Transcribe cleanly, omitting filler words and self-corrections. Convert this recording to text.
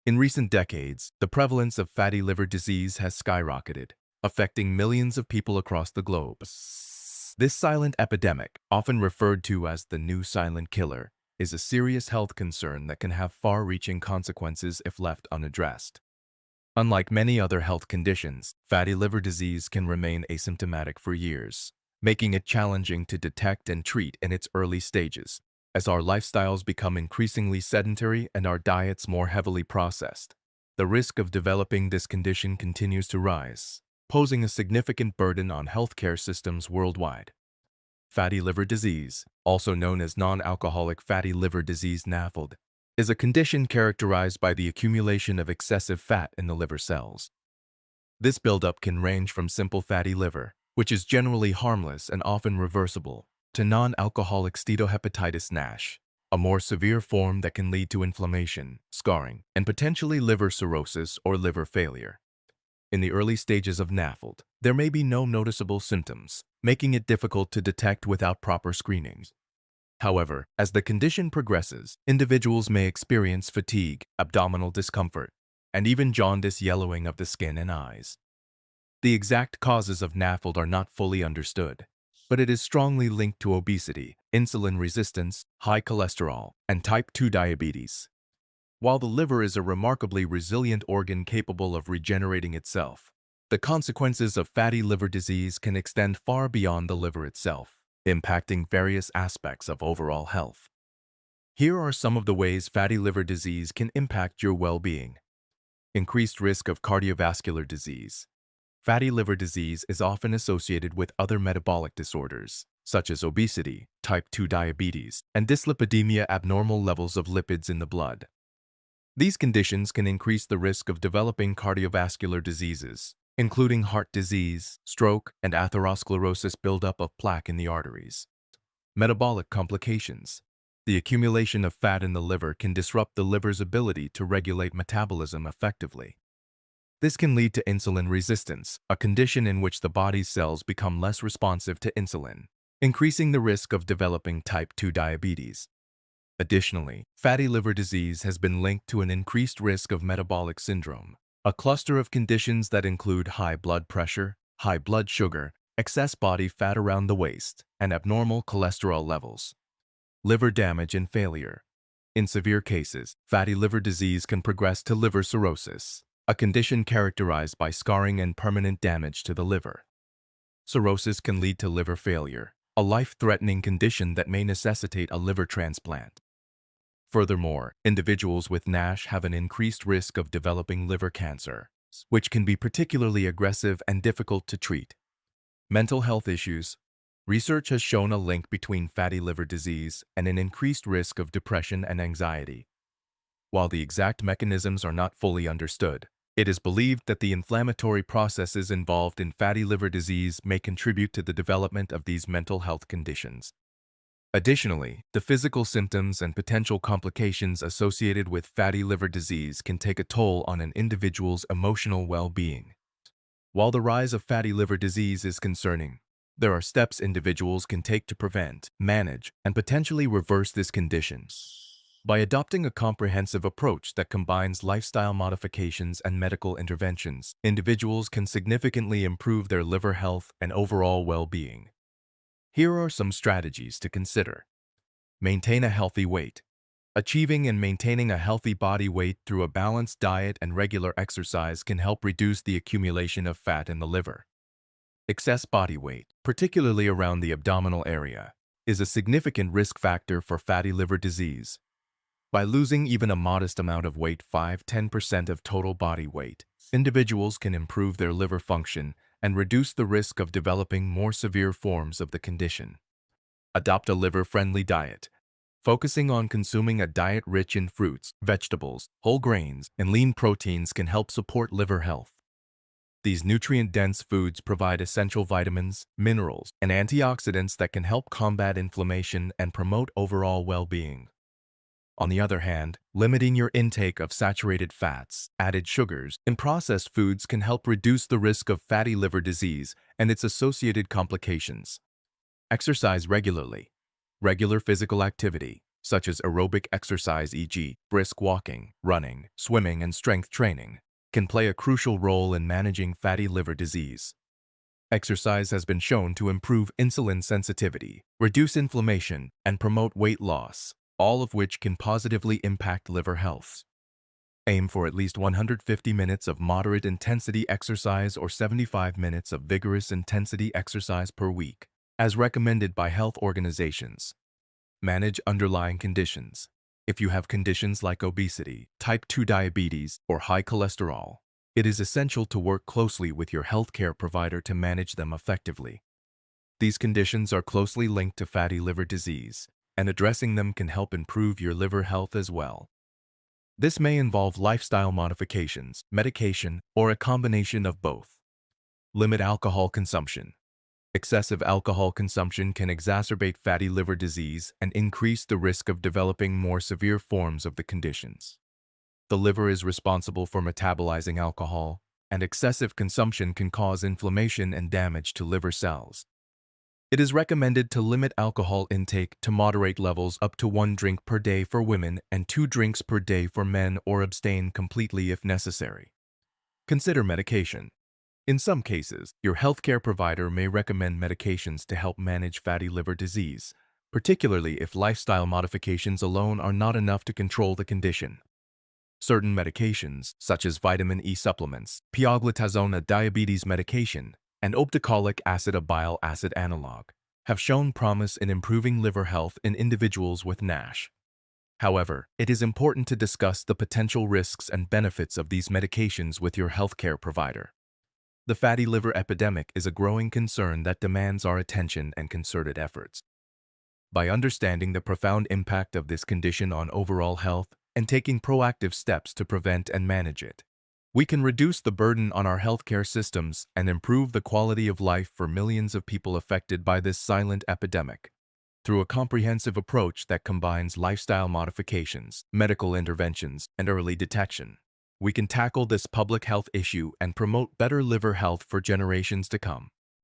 In recent decades, the prevalence of fatty liver disease has skyrocketed, affecting millions of people across the globe. This silent epidemic, often referred to as the new silent killer, is a serious health concern that can have far-reaching consequences if left unaddressed. Unlike many other health conditions, fatty liver disease can remain asymptomatic for years, making it challenging to detect and treat in its early stages. As our lifestyles become increasingly sedentary and our diets more heavily processed, the risk of developing this condition continues to rise, posing a significant burden on healthcare systems worldwide. Fatty liver disease, also known as non-alcoholic fatty liver disease (NAFLD), is a condition characterized by the accumulation of excessive fat in the liver cells. This buildup can range from simple fatty liver, which is generally harmless and often reversible, to non-alcoholic steatohepatitis (NASH), a more severe form that can lead to inflammation, scarring, and potentially liver cirrhosis or liver failure. In the early stages of NAFLD, there may be no noticeable symptoms, making it difficult to detect without proper screenings. However, as the condition progresses, individuals may experience fatigue, abdominal discomfort, and even jaundice, yellowing of the skin and eyes. The exact causes of NAFLD are not fully understood, but it is strongly linked to obesity, insulin resistance, high cholesterol, and type 2 diabetes. While the liver is a remarkably resilient organ capable of regenerating itself, the consequences of fatty liver disease can extend far beyond the liver itself, impacting various aspects of overall health. Here are some of the ways fatty liver disease can impact your well-being. Increased risk of cardiovascular disease. Fatty liver disease is often associated with other metabolic disorders, such as obesity, type 2 diabetes, and dyslipidemia, abnormal levels of lipids in the blood. These conditions can increase the risk of developing cardiovascular diseases, including heart disease, stroke, and atherosclerosis, buildup of plaque in the arteries. Metabolic complications. The accumulation of fat in the liver can disrupt the liver's ability to regulate metabolism effectively. This can lead to insulin resistance, a condition in which the body's cells become less responsive to insulin, increasing the risk of developing type 2 diabetes. Additionally, fatty liver disease has been linked to an increased risk of metabolic syndrome, a cluster of conditions that include high blood pressure, high blood sugar, excess body fat around the waist, and abnormal cholesterol levels. Liver damage and failure. In severe cases, fatty liver disease can progress to liver cirrhosis, a condition characterized by scarring and permanent damage to the liver. Cirrhosis can lead to liver failure, a life-threatening condition that may necessitate a liver transplant. Furthermore, individuals with NASH have an increased risk of developing liver cancer, which can be particularly aggressive and difficult to treat. Mental health issues. Research has shown a link between fatty liver disease and an increased risk of depression and anxiety. While the exact mechanisms are not fully understood, it is believed that the inflammatory processes involved in fatty liver disease may contribute to the development of these mental health conditions. Additionally, the physical symptoms and potential complications associated with fatty liver disease can take a toll on an individual's emotional well-being. While the rise of fatty liver disease is concerning, there are steps individuals can take to prevent, manage, and potentially reverse this condition. By adopting a comprehensive approach that combines lifestyle modifications and medical interventions, individuals can significantly improve their liver health and overall well-being. Here are some strategies to consider. Maintain a healthy weight. Achieving and maintaining a healthy body weight through a balanced diet and regular exercise can help reduce the accumulation of fat in the liver. Excess body weight, particularly around the abdominal area, is a significant risk factor for fatty liver disease. By losing even a modest amount of weight, 5–10% of total body weight, individuals can improve their liver function and reduce the risk of developing more severe forms of the condition. Adopt a liver-friendly diet. Focusing on consuming a diet rich in fruits, vegetables, whole grains, and lean proteins can help support liver health. These nutrient-dense foods provide essential vitamins, minerals, and antioxidants that can help combat inflammation and promote overall well-being. On the other hand, limiting your intake of saturated fats, added sugars, and processed foods can help reduce the risk of fatty liver disease and its associated complications. Exercise regularly. Regular physical activity, such as aerobic exercise e.g., brisk walking, running, swimming, and strength training, can play a crucial role in managing fatty liver disease. Exercise has been shown to improve insulin sensitivity, reduce inflammation, and promote weight loss, all of which can positively impact liver health. Aim for at least 150 minutes of moderate intensity exercise or 75 minutes of vigorous intensity exercise per week, as recommended by health organizations. Manage underlying conditions. If you have conditions like obesity, type 2 diabetes, or high cholesterol, it is essential to work closely with your healthcare provider to manage them effectively. These conditions are closely linked to fatty liver disease, and addressing them can help improve your liver health as well. This may involve lifestyle modifications, medication, or a combination of both. Limit alcohol consumption. Excessive alcohol consumption can exacerbate fatty liver disease and increase the risk of developing more severe forms of the conditions. The liver is responsible for metabolizing alcohol, and excessive consumption can cause inflammation and damage to liver cells. It is recommended to limit alcohol intake to moderate levels up to 1 drink per day for women and 2 drinks per day for men, or abstain completely if necessary. Consider medication. In some cases, your healthcare provider may recommend medications to help manage fatty liver disease, particularly if lifestyle modifications alone are not enough to control the condition. Certain medications, such as vitamin E supplements, pioglitazone, a diabetes medication, and obticolic acid, a bile acid analog, have shown promise in improving liver health in individuals with NASH. However, it is important to discuss the potential risks and benefits of these medications with your healthcare provider. The fatty liver epidemic is a growing concern that demands our attention and concerted efforts. By understanding the profound impact of this condition on overall health and taking proactive steps to prevent and manage it, we can reduce the burden on our healthcare systems and improve the quality of life for millions of people affected by this silent epidemic. Through a comprehensive approach that combines lifestyle modifications, medical interventions, and early detection, we can tackle this public health issue and promote better liver health for generations to come.